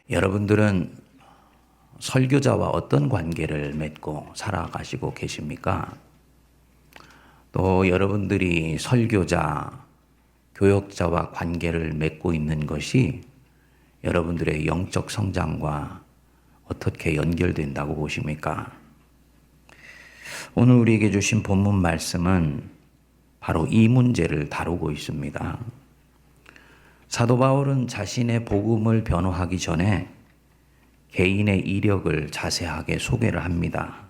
여러분들은 설교자와 어떤 관계를 맺고 살아가시고 계십니까? 또 여러분들이 설교자, 교역자와 관계를 맺고 있는 것이 여러분들의 영적 성장과 어떻게 연결된다고 보십니까? 오늘 우리에게 주신 본문 말씀은 바로 이 문제를 다루고 있습니다. 사도 바울은 자신의 복음을 변호하기 전에 개인의 이력을 자세하게 소개를 합니다.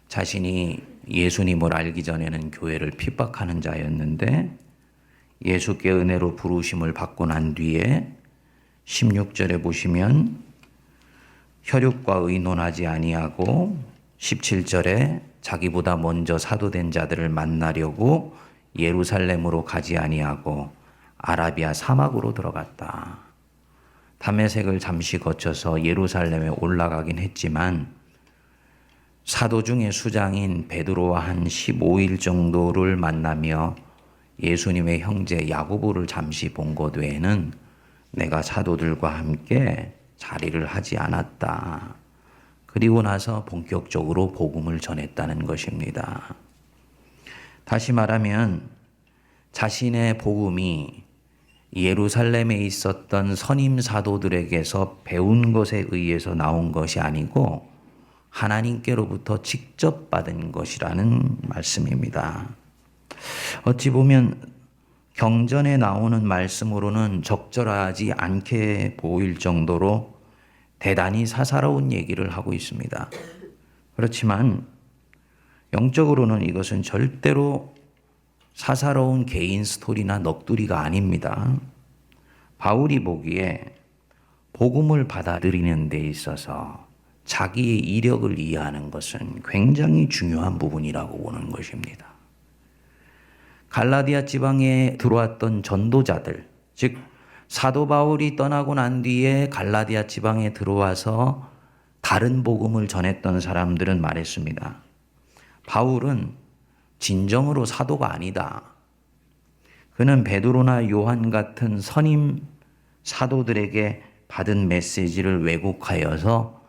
자신이 예수님을 알기 전에는 교회를 핍박하는 자였는데 예수께 은혜로 부르심을 받고 난 뒤에 16절에 보시면 혈육과 의논하지 아니하고 17절에 자기보다 먼저 사도된 자들을 만나려고 예루살렘으로 가지 아니하고 아라비아 사막으로 들어갔다. 다메섹을 잠시 거쳐서 예루살렘에 올라가긴 했지만 사도 중에 수장인 베드로와 한 15일 정도를 만나며 예수님의 형제 야고보를 잠시 본 것 외에는 내가 사도들과 함께 자리를 하지 않았다. 그리고 나서 본격적으로 복음을 전했다는 것입니다. 다시 말하면 자신의 복음이 예루살렘에 있었던 선임 사도들에게서 배운 것에 의해서 나온 것이 아니고 하나님께로부터 직접 받은 것이라는 말씀입니다. 어찌 보면 경전에 나오는 말씀으로는 적절하지 않게 보일 정도로 대단히 사사로운 얘기를 하고 있습니다. 그렇지만 영적으로는 이것은 절대로 사사로운 개인 스토리나 넋두리가 아닙니다. 바울이 보기에 복음을 받아들이는 데 있어서 자기의 이력을 이해하는 것은 굉장히 중요한 부분이라고 보는 것입니다. 갈라디아 지방에 들어왔던 전도자들, 즉 사도 바울이 떠나고 난 뒤에 갈라디아 지방에 들어와서 다른 복음을 전했던 사람들은 말했습니다. 바울은 진정으로 사도가 아니다. 그는 베드로나 요한 같은 선임 사도들에게 받은 메시지를 왜곡하여서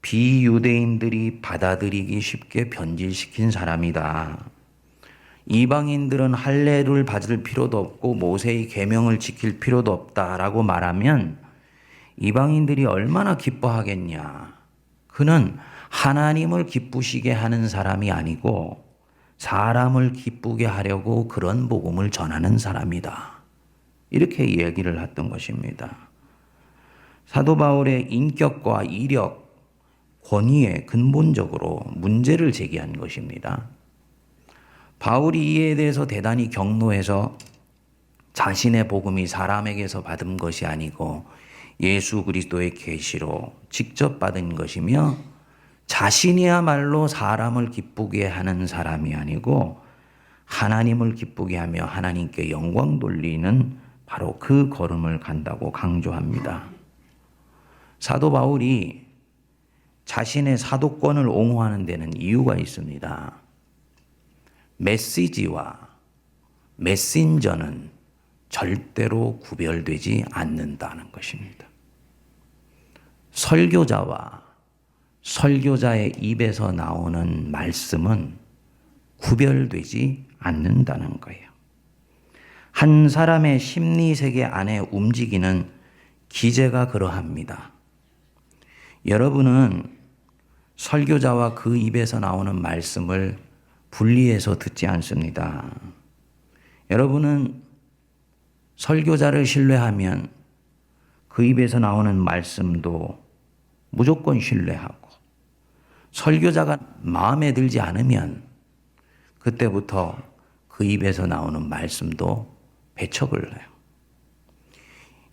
비유대인들이 받아들이기 쉽게 변질시킨 사람이다. 이방인들은 할례를 받을 필요도 없고 모세의 계명을 지킬 필요도 없다라고 말하면 이방인들이 얼마나 기뻐하겠냐. 그는 하나님을 기쁘시게 하는 사람이 아니고 사람을 기쁘게 하려고 그런 복음을 전하는 사람이다. 이렇게 이야기를 했던 것입니다. 사도 바울의 인격과 이력, 권위에 근본적으로 문제를 제기한 것입니다. 바울이 이에 대해서 대단히 경노해서 자신의 복음이 사람에게서 받은 것이 아니고 예수 그리스도의 계시로 직접 받은 것이며 자신이야말로 사람을 기쁘게 하는 사람이 아니고 하나님을 기쁘게 하며 하나님께 영광 돌리는 바로 그 걸음을 간다고 강조합니다. 사도 바울이 자신의 사도권을 옹호하는 데는 이유가 있습니다. 메시지와 메신저는 절대로 구별되지 않는다는 것입니다. 설교자와 설교자의 입에서 나오는 말씀은 구별되지 않는다는 거예요. 한 사람의 심리세계 안에 움직이는 기제가 그러합니다. 여러분은 설교자와 그 입에서 나오는 말씀을 분리해서 듣지 않습니다. 여러분은 설교자를 신뢰하면 그 입에서 나오는 말씀도 무조건 신뢰하고 설교자가 마음에 들지 않으면 그때부터 그 입에서 나오는 말씀도 배척을 해요.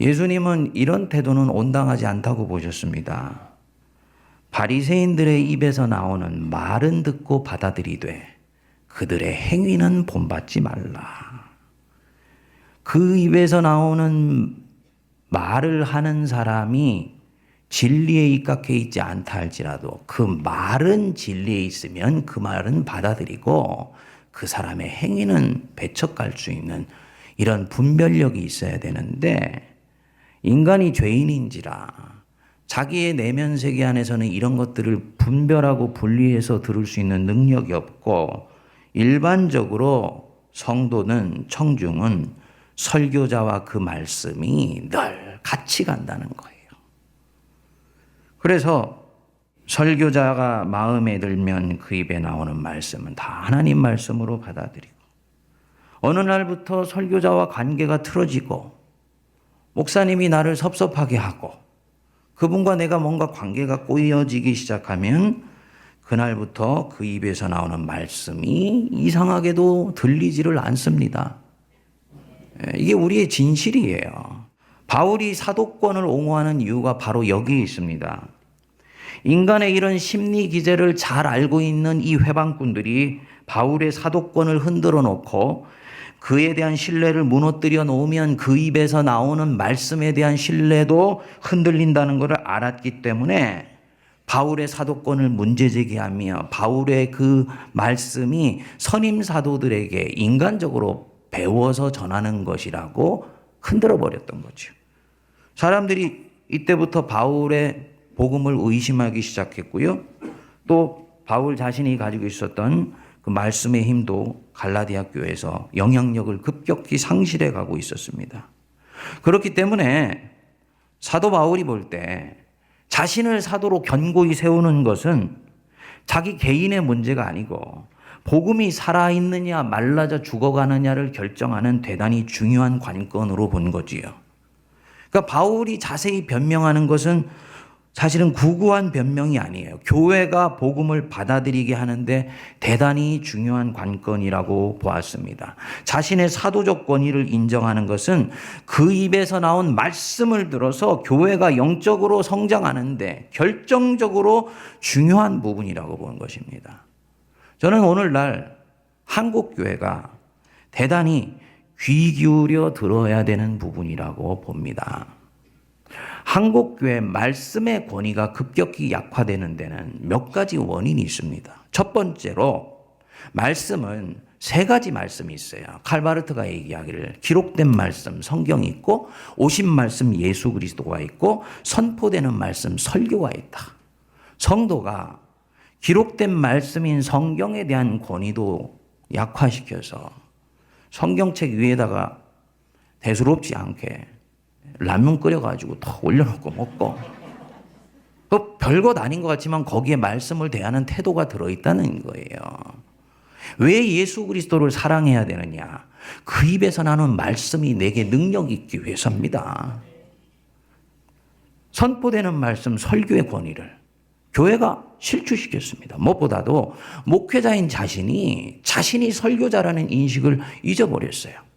예수님은 이런 태도는 온당하지 않다고 보셨습니다. 바리새인들의 입에서 나오는 말은 듣고 받아들이되 그들의 행위는 본받지 말라. 그 입에서 나오는 말을 하는 사람이 진리에 입각해 있지 않다 할지라도 그 말은 진리에 있으면 그 말은 받아들이고 그 사람의 행위는 배척할 수 있는 이런 분별력이 있어야 되는데 인간이 죄인인지라 자기의 내면 세계 안에서는 이런 것들을 분별하고 분리해서 들을 수 있는 능력이 없고, 일반적으로 성도는, 청중은 설교자와 그 말씀이 늘 같이 간다는 거예요. 그래서 설교자가 마음에 들면 그 입에 나오는 말씀은 다 하나님 말씀으로 받아들이고, 어느 날부터 설교자와 관계가 틀어지고 목사님이 나를 섭섭하게 하고 그분과 내가 뭔가 관계가 꼬여지기 시작하면 그날부터 그 입에서 나오는 말씀이 이상하게도 들리지를 않습니다. 이게 우리의 진실이에요. 바울이 사도권을 옹호하는 이유가 바로 여기에 있습니다. 인간의 이런 심리 기제를 잘 알고 있는 이 회방꾼들이 바울의 사도권을 흔들어 놓고 그에 대한 신뢰를 무너뜨려 놓으면 그 입에서 나오는 말씀에 대한 신뢰도 흔들린다는 것을 알았기 때문에 바울의 사도권을 문제제기하며 바울의 그 말씀이 선임 사도들에게 인간적으로 배워서 전하는 것이라고 흔들어 버렸던 거죠. 사람들이 이때부터 바울의 복음을 의심하기 시작했고요. 또 바울 자신이 가지고 있었던 그 말씀의 힘도 갈라디아 교회에서 영향력을 급격히 상실해 가고 있었습니다. 그렇기 때문에 사도 바울이 볼 때 자신을 사도로 견고히 세우는 것은 자기 개인의 문제가 아니고 복음이 살아있느냐 말라져 죽어가느냐를 결정하는 대단히 중요한 관건으로 본 거지요. 그러니까 바울이 자세히 변명하는 것은 사실은 구구한 변명이 아니에요. 교회가 복음을 받아들이게 하는데 대단히 중요한 관건이라고 보았습니다. 자신의 사도적 권위를 인정하는 것은 그 입에서 나온 말씀을 들어서 교회가 영적으로 성장하는데 결정적으로 중요한 부분이라고 보는 것입니다. 저는 오늘날 한국 교회가 대단히 귀 기울여 들어야 되는 부분이라고 봅니다. 한국교회 말씀의 권위가 급격히 약화되는 데는 몇 가지 원인이 있습니다. 첫 번째로 말씀은 세 가지 말씀이 있어요. 칼바르트가 얘기하기를 기록된 말씀 성경이 있고 오신 말씀 예수 그리스도가 있고 선포되는 말씀 설교가 있다. 성도가 기록된 말씀인 성경에 대한 권위도 약화시켜서 성경책 위에다가 대수롭지 않게 라면 끓여가지고 더 올려놓고 먹고 별것 아닌 것 같지만 거기에 말씀을 대하는 태도가 들어있다는 거예요. 왜 예수 그리스도를 사랑해야 되느냐? 그 입에서 나는 말씀이 내게 능력이 있기 위해서입니다. 선포되는 말씀 설교의 권위를 교회가 실추시켰습니다. 무엇보다도 목회자인 자신이 설교자라는 인식을 잊어버렸어요.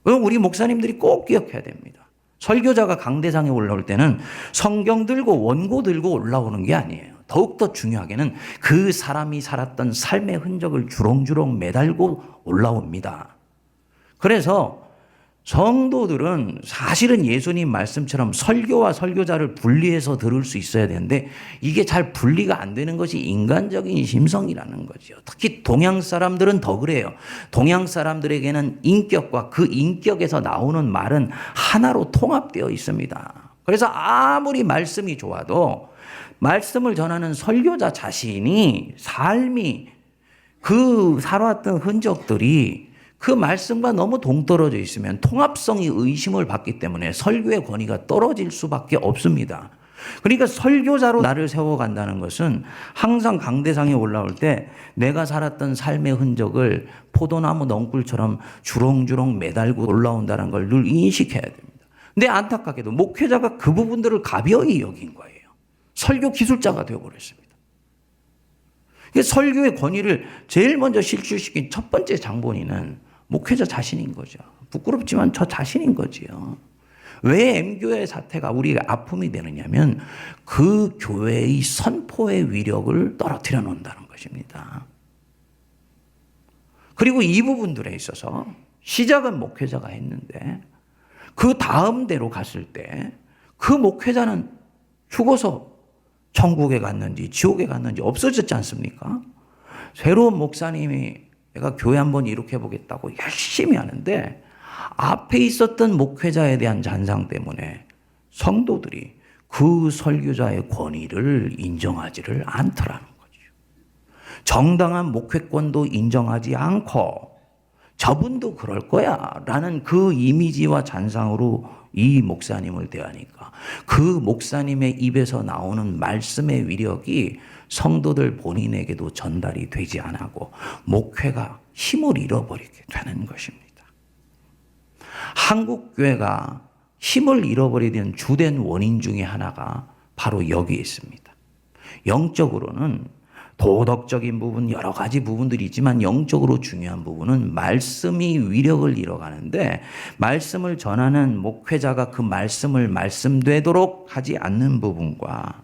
우리 목사님들이 꼭 기억해야 됩니다. 설교자가 강대상에 올라올 때는 성경 들고 원고 들고 올라오는 게 아니에요. 더욱더 중요하게는 그 사람이 살았던 삶의 흔적을 주렁주렁 매달고 올라옵니다. 그래서 성도들은 사실은 예수님 말씀처럼 설교와 설교자를 분리해서 들을 수 있어야 되는데 이게 잘 분리가 안 되는 것이 인간적인 심성이라는 거죠. 특히 동양 사람들은 더 그래요. 동양 사람들에게는 인격과 그 인격에서 나오는 말은 하나로 통합되어 있습니다. 그래서 아무리 말씀이 좋아도 말씀을 전하는 설교자 자신이 삶이 그 살아왔던 흔적들이 그 말씀과 너무 동떨어져 있으면 통합성이 의심을 받기 때문에 설교의 권위가 떨어질 수밖에 없습니다. 그러니까 설교자로 나를 세워간다는 것은 항상 강대상에 올라올 때 내가 살았던 삶의 흔적을 포도나무 넝쿨처럼 주렁주렁 매달고 올라온다는 걸 늘 인식해야 됩니다. 근데 안타깝게도 목회자가 그 부분들을 가벼이 여긴 거예요. 설교 기술자가 되어버렸습니다. 설교의 권위를 제일 먼저 실추시킨 첫 번째 장본인은 목회자 자신인 거죠. 부끄럽지만 저 자신인 거지요. 왜 M교회 사태가 우리가 아픔이 되느냐면 그 교회의 선포의 위력을 떨어뜨려 놓는다는 것입니다. 그리고 이 부분들에 있어서 시작은 목회자가 했는데 그 다음 대로 갔을 때 그 목회자는 죽어서 천국에 갔는지 지옥에 갔는지 없어졌지 않습니까? 새로운 목사님이 내가 교회 한번 이렇게 해보겠다고 열심히 하는데 앞에 있었던 목회자에 대한 잔상 때문에 성도들이 그 설교자의 권위를 인정하지를 않더라는 거죠. 정당한 목회권도 인정하지 않고 저분도 그럴 거야 라는 그 이미지와 잔상으로 이 목사님을 대하니까 그 목사님의 입에서 나오는 말씀의 위력이 성도들 본인에게도 전달이 되지 않고 목회가 힘을 잃어버리게 되는 것입니다. 한국 교회가 힘을 잃어버리는 주된 원인 중에 하나가 바로 여기에 있습니다. 영적으로는 도덕적인 부분 여러 가지 부분들이 있지만 영적으로 중요한 부분은 말씀이 위력을 잃어가는데 말씀을 전하는 목회자가 그 말씀을 말씀되도록 하지 않는 부분과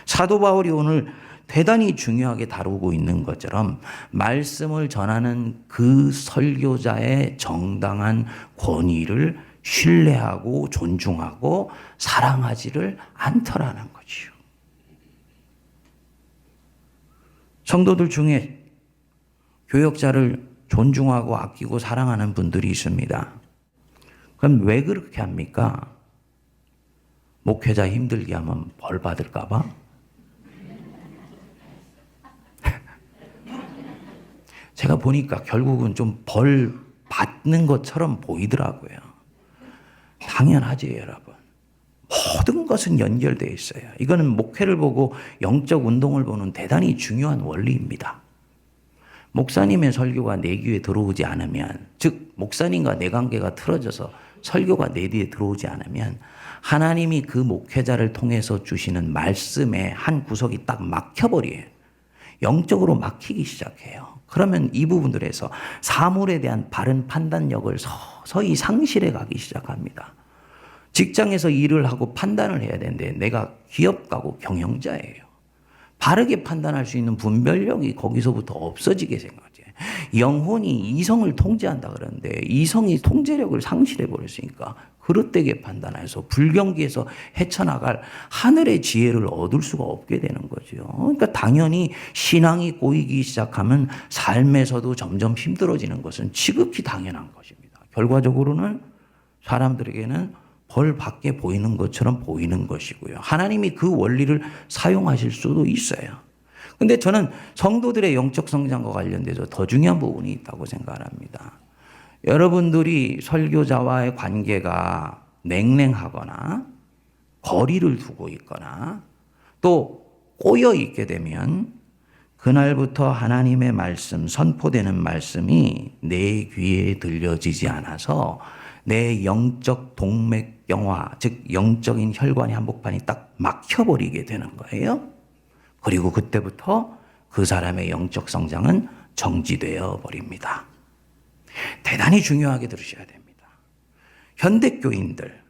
사도 바울이 오늘 대단히 중요하게 다루고 있는 것처럼 말씀을 전하는 그 설교자의 정당한 권위를 신뢰하고 존중하고 사랑하지를 않더라는 거지요. 성도들 중에 교역자를 존중하고 아끼고 사랑하는 분들이 있습니다. 그럼 왜 그렇게 합니까? 목회자 힘들게 하면 벌 받을까 봐? 제가 보니까 결국은 좀 벌 받는 것처럼 보이더라고요. 당연하지, 여러분. 모든 것은 연결되어 있어요. 이거는 목회를 보고 영적 운동을 보는 대단히 중요한 원리입니다. 목사님의 설교가 내 귀에 들어오지 않으면, 즉 목사님과 내 관계가 틀어져서 설교가 내 귀에 들어오지 않으면 하나님이 그 목회자를 통해서 주시는 말씀의 한 구석이 딱 막혀버려요. 영적으로 막히기 시작해요. 그러면 이 부분들에서 사물에 대한 바른 판단력을 서서히 상실해 가기 시작합니다. 직장에서 일을 하고 판단을 해야 되는데 내가 기업 가고 경영자예요. 바르게 판단할 수 있는 분별력이 거기서부터 없어지게 생각해요. 영혼이 이성을 통제한다 그러는데 이성이 통제력을 상실해 버렸으니까 그릇되게 판단해서 불경기에서 헤쳐나갈 하늘의 지혜를 얻을 수가 없게 되는 거죠. 그러니까 당연히 신앙이 꼬이기 시작하면 삶에서도 점점 힘들어지는 것은 지극히 당연한 것입니다. 결과적으로는 사람들에게는 벌 받게 보이는 것처럼 보이는 것이고요. 하나님이 그 원리를 사용하실 수도 있어요. 근데 저는 성도들의 영적 성장과 관련돼서 더 중요한 부분이 있다고 생각합니다. 여러분들이 설교자와의 관계가 냉랭하거나 거리를 두고 있거나 또 꼬여 있게 되면 그날부터 하나님의 말씀, 선포되는 말씀이 내 귀에 들려지지 않아서 내 영적 동맥경화, 즉 영적인 혈관의 한복판이 딱 막혀버리게 되는 거예요. 그리고 그때부터 그 사람의 영적 성장은 정지되어 버립니다. 대단히 중요하게 들으셔야 됩니다. 현대교인들,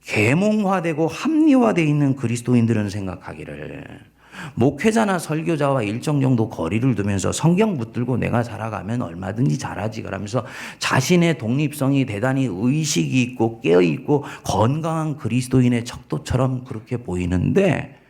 계몽화되고 합리화되어 있는 그리스도인들은 생각하기를 목회자나 설교자와 일정 정도 거리를 두면서 성경 붙들고 내가 살아가면 얼마든지 잘하지 그러면서 자신의 독립성이 대단히 의식이 있고 깨어있고 건강한 그리스도인의 척도처럼 그렇게 보이는데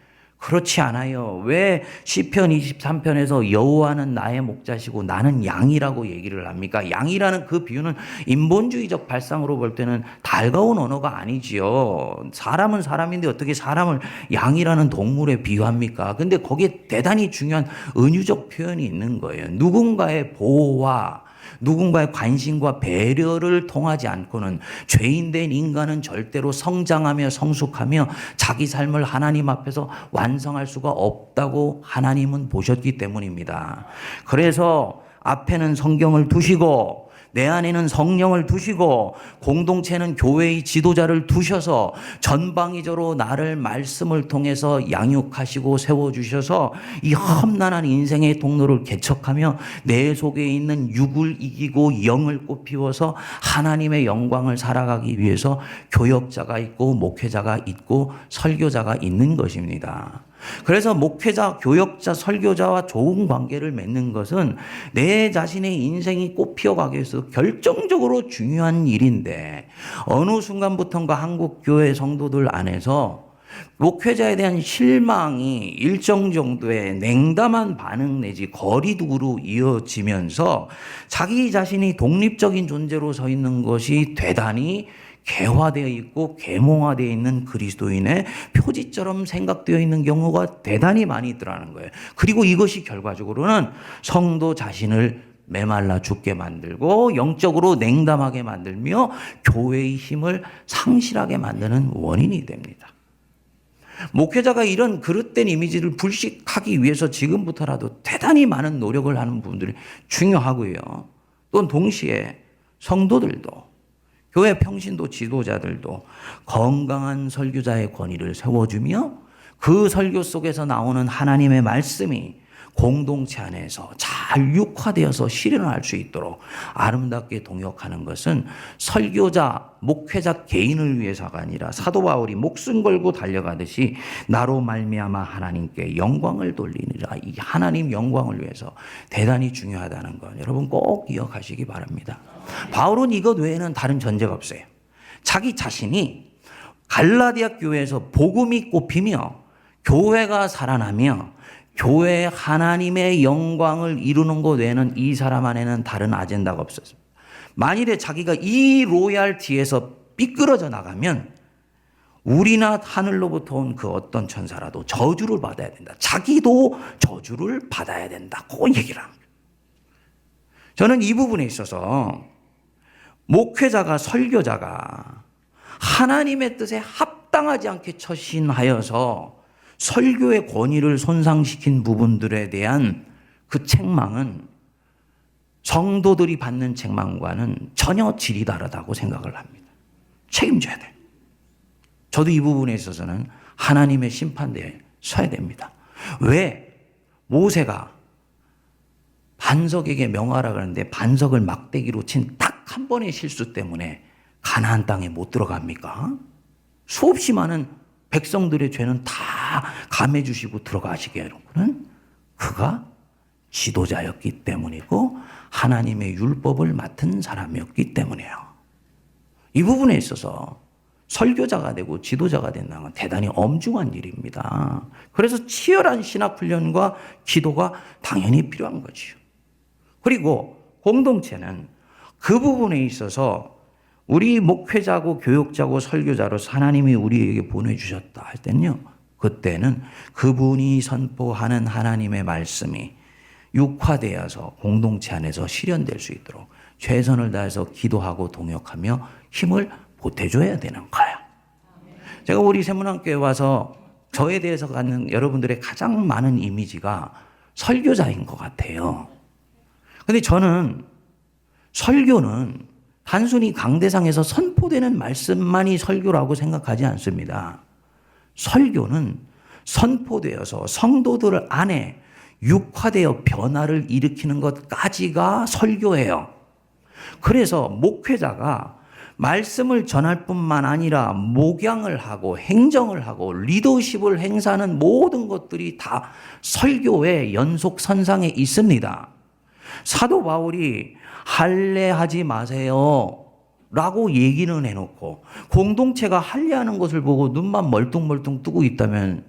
그렇지 않아요. 왜 시편 23편에서 여호와는 나의 목자시고 나는 양이라고 얘기를 합니까? 양이라는 그 비유는 인본주의적 발상으로 볼 때는 달가운 언어가 아니지요. 사람은 사람인데 어떻게 사람을 양이라는 동물에 비유합니까? 근데 거기에 대단히 중요한 은유적 표현이 있는 거예요. 누군가의 보호와 누군가의 관심과 배려를 통하지 않고는 죄인된 인간은 절대로 성장하며 성숙하며 자기 삶을 하나님 앞에서 완성할 수가 없다고 하나님은 보셨기 때문입니다. 그래서 앞에는 성경을 두시고 내 안에는 성령을 두시고 공동체는 교회의 지도자를 두셔서 전방위적으로 나를 말씀을 통해서 양육하시고 세워주셔서 이 험난한 인생의 통로를 개척하며 내 속에 있는 육을 이기고 영을 꽃피워서 하나님의 영광을 살아가기 위해서 교역자가 있고 목회자가 있고 설교자가 있는 것입니다. 그래서 목회자, 교역자, 설교자와 좋은 관계를 맺는 것은 내 자신의 인생이 꽃피어가기 위해서 결정적으로 중요한 일인데 어느 순간부터인가 한국 교회 성도들 안에서 목회자에 대한 실망이 일정 정도의 냉담한 반응 내지 거리두기로 이어지면서 자기 자신이 독립적인 존재로 서 있는 것이 대단히 개화되어 있고 계몽화되어 있는 그리스도인의 표지처럼 생각되어 있는 경우가 대단히 많이 있더라는 거예요. 그리고 이것이 결과적으로는 성도 자신을 메말라 죽게 만들고 영적으로 냉담하게 만들며 교회의 힘을 상실하게 만드는 원인이 됩니다. 목회자가 이런 그릇된 이미지를 불식하기 위해서 지금부터라도 대단히 많은 노력을 하는 부분들이 중요하고요. 또 동시에 성도들도 교회 평신도 지도자들도 건강한 설교자의 권위를 세워주며 그 설교 속에서 나오는 하나님의 말씀이 공동체 안에서 잘 육화되어서 실현할 수 있도록 아름답게 동역하는 것은 설교자, 목회자 개인을 위해서가 아니라 사도 바울이 목숨 걸고 달려가듯이 나로 말미암아 하나님께 영광을 돌리느라 이 하나님 영광을 위해서 대단히 중요하다는 것 여러분 꼭 기억하시기 바랍니다. 바울은 이것 외에는 다른 전제가 없어요. 자기 자신이 갈라디아 교회에서 복음이 꼽히며 교회가 살아나며 교회 하나님의 영광을 이루는 것 외에는 이 사람 안에는 다른 아젠다가 없었습니다. 만일에 자기가 이 로얄티에서 삐끄러져 나가면 우리나 하늘로부터 온 그 어떤 천사라도 저주를 받아야 된다. 자기도 저주를 받아야 된다고 얘기를 합니다. 저는 이 부분에 있어서 목회자가 설교자가 하나님의 뜻에 합당하지 않게 처신하여서 설교의 권위를 손상시킨 부분들에 대한 그 책망은 성도들이 받는 책망과는 전혀 질이 다르다고 생각을 합니다. 책임져야 돼요. 저도 이 부분에 있어서는 하나님의 심판대에 서야 됩니다. 왜? 모세가 반석에게 명하라 그러는데 반석을 막대기로 친 딱 한 번의 실수 때문에 가나안 땅에 못 들어갑니까? 수없이 많은 백성들의 죄는 다 감해 주시고 들어가시게 하는구는 그가 지도자였기 때문이고 하나님의 율법을 맡은 사람이었기 때문이에요. 이 부분에 있어서 설교자가 되고 지도자가 된다는 건 대단히 엄중한 일입니다. 그래서 치열한 신학훈련과 기도가 당연히 필요한 거지요. 그리고 공동체는 그 부분에 있어서 우리 목회자고 교육자고 설교자로서 하나님이 우리에게 보내주셨다 할 때는요. 그때는 그분이 선포하는 하나님의 말씀이 육화되어서 공동체 안에서 실현될 수 있도록 최선을 다해서 기도하고 동역하며 힘을 보태줘야 되는 거예요. 제가 우리 세문안교회 와서 저에 대해서 갖는 여러분들의 가장 많은 이미지가 설교자인 것 같아요. 근데 저는 설교는 단순히 강대상에서 선포되는 말씀만이 설교라고 생각하지 않습니다. 설교는 선포되어서 성도들 안에 육화되어 변화를 일으키는 것까지가 설교예요. 그래서 목회자가 말씀을 전할 뿐만 아니라 목양을 하고 행정을 하고 리더십을 행사하는 모든 것들이 다 설교의 연속선상에 있습니다. 사도 바울이 할례하지 마세요 라고 얘기는 해놓고 공동체가 할례하는 것을 보고 눈만 멀뚱멀뚱 뜨고 있다면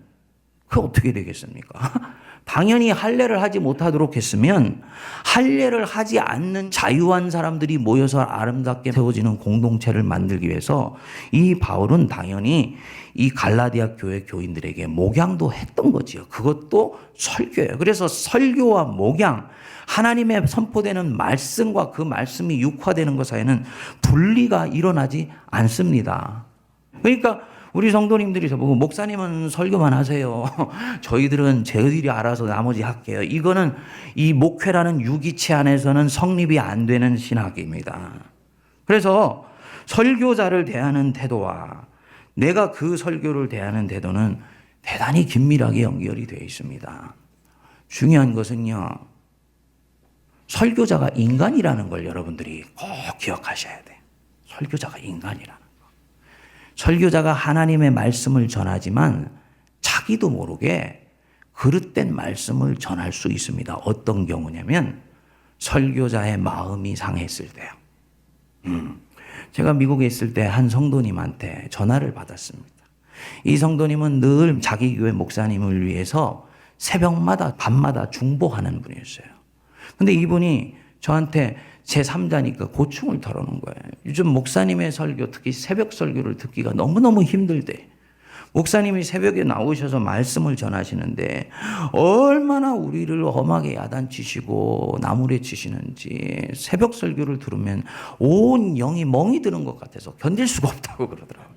그게 어떻게 되겠습니까? 당연히 할례를 하지 못하도록 했으면 할례를 하지 않는 자유한 사람들이 모여서 아름답게 세워지는 공동체를 만들기 위해서 이 바울은 당연히 이 갈라디아 교회 교인들에게 목양도 했던 거지요. 그것도 설교예요. 그래서 설교와 목양, 하나님의 선포되는 말씀과 그 말씀이 육화되는 것 사이에는 분리가 일어나지 않습니다. 그러니까 우리 성도님들이 저보고 목사님은 설교만 하세요. 저희들은 저희들이 알아서 나머지 할게요. 이거는 이 목회라는 유기체 안에서는 성립이 안 되는 신학입니다. 그래서 설교자를 대하는 태도와 내가 그 설교를 대하는 태도는 대단히 긴밀하게 연결이 되어 있습니다. 중요한 것은요. 설교자가 인간이라는 걸 여러분들이 꼭 기억하셔야 돼요. 설교자가 인간이라는 거. 설교자가 하나님의 말씀을 전하지만 자기도 모르게 그릇된 말씀을 전할 수 있습니다. 어떤 경우냐면 설교자의 마음이 상했을 때요. 제가 미국에 있을 때 한 성도님한테 전화를 받았습니다. 이 성도님은 늘 자기 교회 목사님을 위해서 새벽마다 밤마다 중보하는 분이었어요. 근데 이분이 저한테 제3자니까 고충을 털어놓은 거예요. 요즘 목사님의 설교, 특히 새벽 설교를 듣기가 너무너무 힘들대. 목사님이 새벽에 나오셔서 말씀을 전하시는데 얼마나 우리를 험하게 야단치시고 나무래 치시는지 새벽 설교를 들으면 온 영이 멍이 드는 것 같아서 견딜 수가 없다고 그러더라고요.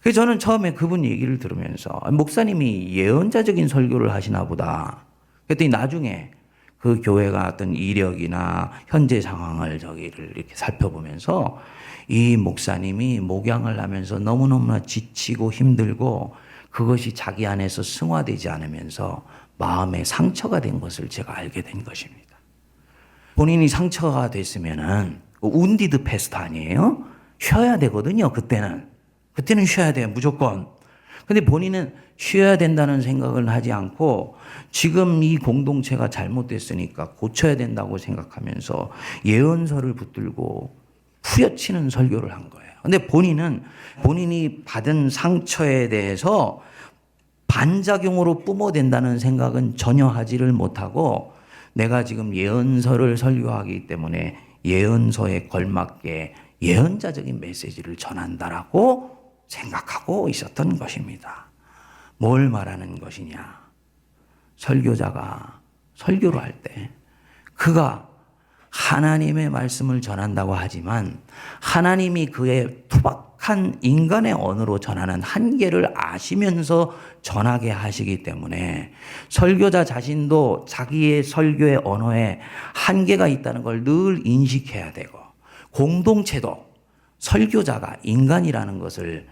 그래서 저는 처음에 그분 얘기를 들으면서 목사님이 예언자적인 설교를 하시나 보다. 그랬더니 나중에 그 교회가 어떤 이력이나 현재 상황을 저기를 이렇게 살펴보면서 이 목사님이 목양을 하면서 너무너무나 지치고 힘들고 그것이 자기 안에서 승화되지 않으면서 마음에 상처가 된 것을 제가 알게 된 것입니다. 본인이 상처가 됐으면은 운디드 패스트 아니에요? 쉬어야 되거든요. 그때는 쉬어야 돼요. 무조건. 근데 본인은 쉬어야 된다는 생각을 하지 않고 지금 이 공동체가 잘못됐으니까 고쳐야 된다고 생각하면서 예언서를 붙들고 후려치는 설교를 한 거예요. 근데 본인은 본인이 받은 상처에 대해서 반작용으로 뿜어댄다는 생각은 전혀 하지를 못하고 내가 지금 예언서를 설교하기 때문에 예언서에 걸맞게 예언자적인 메시지를 전한다라고 생각하고 있었던 것입니다. 뭘 말하는 것이냐? 설교자가 설교를 할 때 그가 하나님의 말씀을 전한다고 하지만 하나님이 그의 투박한 인간의 언어로 전하는 한계를 아시면서 전하게 하시기 때문에 설교자 자신도 자기의 설교의 언어에 한계가 있다는 걸 늘 인식해야 되고 공동체도 설교자가 인간이라는 것을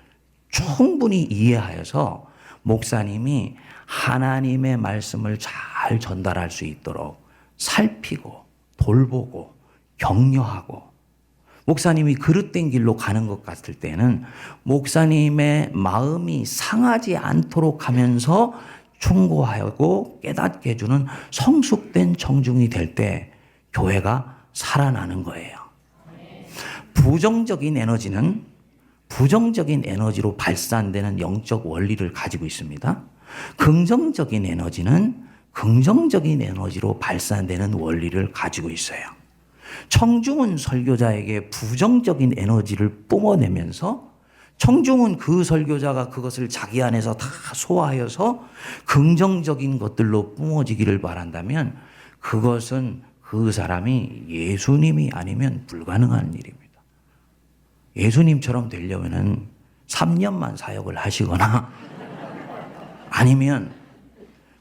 충분히 이해하여서 목사님이 하나님의 말씀을 잘 전달할 수 있도록 살피고 돌보고 격려하고 목사님이 그릇된 길로 가는 것 같을 때는 목사님의 마음이 상하지 않도록 하면서 충고하고 깨닫게 해주는 성숙된 청중이 될 때 교회가 살아나는 거예요. 부정적인 에너지는 부정적인 에너지로 발산되는 영적 원리를 가지고 있습니다. 긍정적인 에너지는 긍정적인 에너지로 발산되는 원리를 가지고 있어요. 청중은 설교자에게 부정적인 에너지를 뿜어내면서 청중은 그 설교자가 그것을 자기 안에서 다 소화하여서 긍정적인 것들로 뿜어지기를 바란다면 그것은 그 사람이 예수님이 아니면 불가능한 일입니다. 예수님처럼 되려면은 3년만 사역을 하시거나 아니면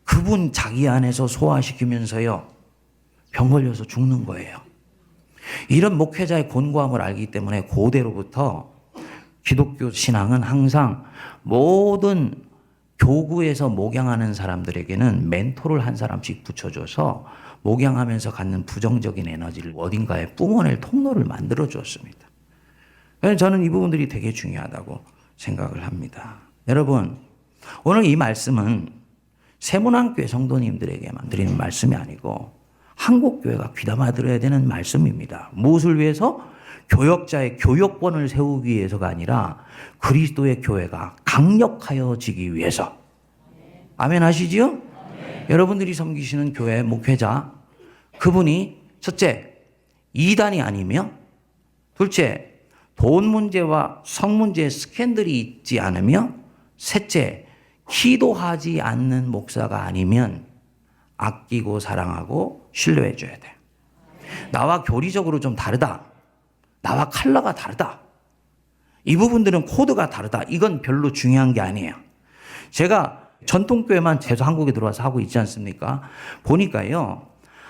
그분 자기 안에서 소화시키면서요 병 걸려서 죽는 거예요. 이런 목회자의 곤고함을 알기 때문에 고대로부터 기독교 신앙은 항상 모든 교구에서 목양하는 사람들에게는 멘토를 한 사람씩 붙여줘서 목양하면서 갖는 부정적인 에너지를 어딘가에 뿜어낼 통로를 만들어 주었습니다. 저는 이 부분들이 되게 중요하다고 생각을 합니다. 여러분, 오늘 이 말씀은 세문안교회 성도님들에게만 드리는 말씀이 아니고 한국교회가 귀담아 들어야 되는 말씀입니다. 무엇을 위해서? 교역자의 교역권을 세우기 위해서가 아니라 그리스도의 교회가 강력하여지기 위해서. 아멘 하시지요? 여러분들이 섬기시는 교회 목회자, 그분이 첫째, 이단이 아니며 둘째, 돈 문제와 성 문제에 스캔들이 있지 않으며 셋째, 기도하지 않는 목사가 아니면 아끼고 사랑하고 신뢰해 줘야 돼. 나와 교리적으로 좀 다르다. 나와 컬러가 다르다. 이 부분들은 코드가 다르다. 이건 별로 중요한 게 아니에요. 제가 전통교회만 계속 한국에 들어와서 하고 있지 않습니까? 보니까요.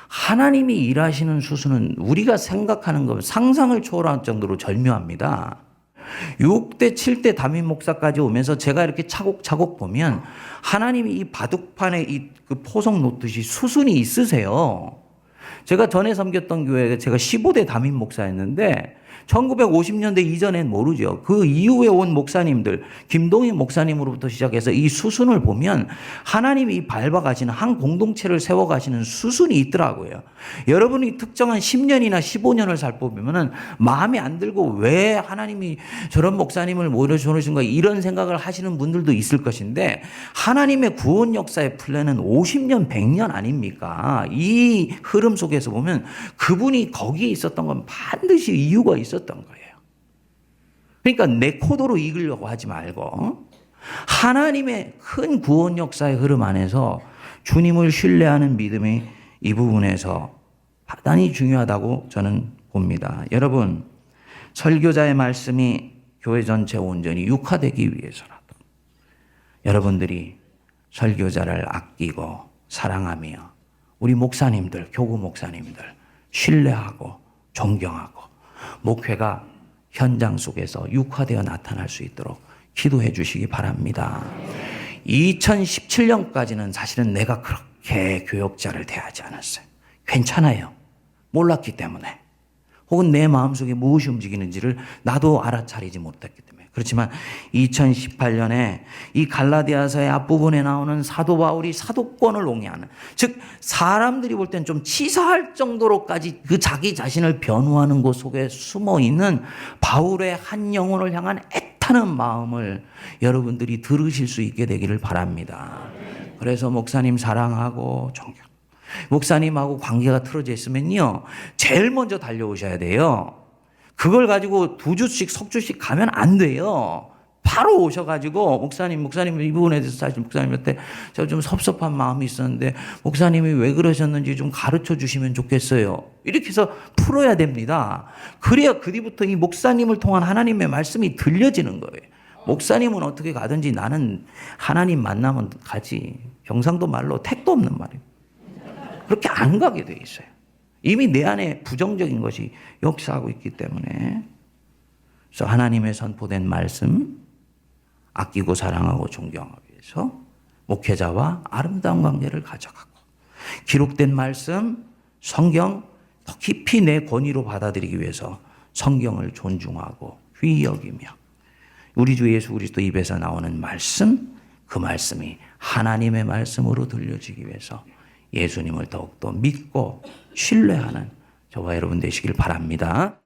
하나님이 일하시는 수순은 우리가 생각하는 것, 상상을 초월할 정도로 절묘합니다. 6대, 7대 담임 목사까지 오면서 제가 이렇게 차곡차곡 보면 하나님이 이 바둑판에 그 포석 놓듯이 수순이 있으세요. 제가 전에 섬겼던 교회가 제가 15대 담임 목사였는데 1950년대 이전엔 모르죠. 그 이후에 온 목사님들, 김동희 목사님으로부터 시작해서 이 수순을 보면 하나님이 밟아가시는 한 공동체를 세워가시는 수순이 있더라고요. 여러분이 특정한 10년이나 15년을 살펴보면 마음에 안 들고 왜 하나님이 저런 목사님을 모셔주는가 이런 생각을 하시는 분들도 있을 것인데, 하나님의 구원 역사의 플랜은 50년, 100년 아닙니까? 이 흐름 속에서 보면 그분이 거기에 있었던 건 반드시 이유가 있었던 거예요. 그러니까 내 코드로 이기려고 하지 말고 하나님의 큰 구원 역사의 흐름 안에서 주님을 신뢰하는 믿음이 이 부분에서 대단히 중요하다고 저는 봅니다. 여러분, 설교자의 말씀이 교회 전체 온전히 육화되기 위해서라도 여러분들이 설교자를 아끼고 사랑하며 우리 목사님들, 교구 목사님들 신뢰하고 존경하고 목회가 현장 속에서 육화되어 나타날 수 있도록 기도해 주시기 바랍니다. 2017년까지는 사실은 내가 그렇게 교역자를 대하지 않았어요. 괜찮아요. 몰랐기 때문에. 혹은 내 마음속에 무엇이 움직이는지를 나도 알아차리지 못했기 때문에. 그렇지만 2018년에 이 갈라디아서의 앞부분에 나오는 사도 바울이 사도권을 옹이하는, 즉 사람들이 볼 땐 좀 치사할 정도로까지 그 자기 자신을 변호하는 곳 속에 숨어 있는 바울의 한 영혼을 향한 애타는 마음을 여러분들이 들으실 수 있게 되기를 바랍니다. 그래서 목사님 사랑하고 존경, 목사님하고 관계가 틀어져 있으면요 제일 먼저 달려오셔야 돼요. 그걸 가지고 2주씩 석주씩 가면 안 돼요. 바로 오셔가지고 목사님 이 부분에 대해서 사실 목사님한테 제가 좀 섭섭한 마음이 있었는데 목사님이 왜 그러셨는지 좀 가르쳐 주시면 좋겠어요. 이렇게 해서 풀어야 됩니다. 그래야 그 뒤부터 이 목사님을 통한 하나님의 말씀이 들려지는 거예요. 목사님은 어떻게 가든지 나는 하나님 만나면 가지. 경상도 말로 택도 없는 말이에요. 그렇게 안 가게 돼 있어요. 이미 내 안에 부정적인 것이 역사하고 있기 때문에. 그래서 하나님의 선포된 말씀 아끼고 사랑하고 존경하기 위해서 목회자와 아름다운 관계를 가져가고, 기록된 말씀 성경 더 깊이 내 권위로 받아들이기 위해서 성경을 존중하고 귀히 여기며, 우리 주 예수 그리스도 입에서 나오는 말씀, 그 말씀이 하나님의 말씀으로 들려지기 위해서 예수님을 더욱더 믿고 신뢰하는 저와 여러분 되시길 바랍니다.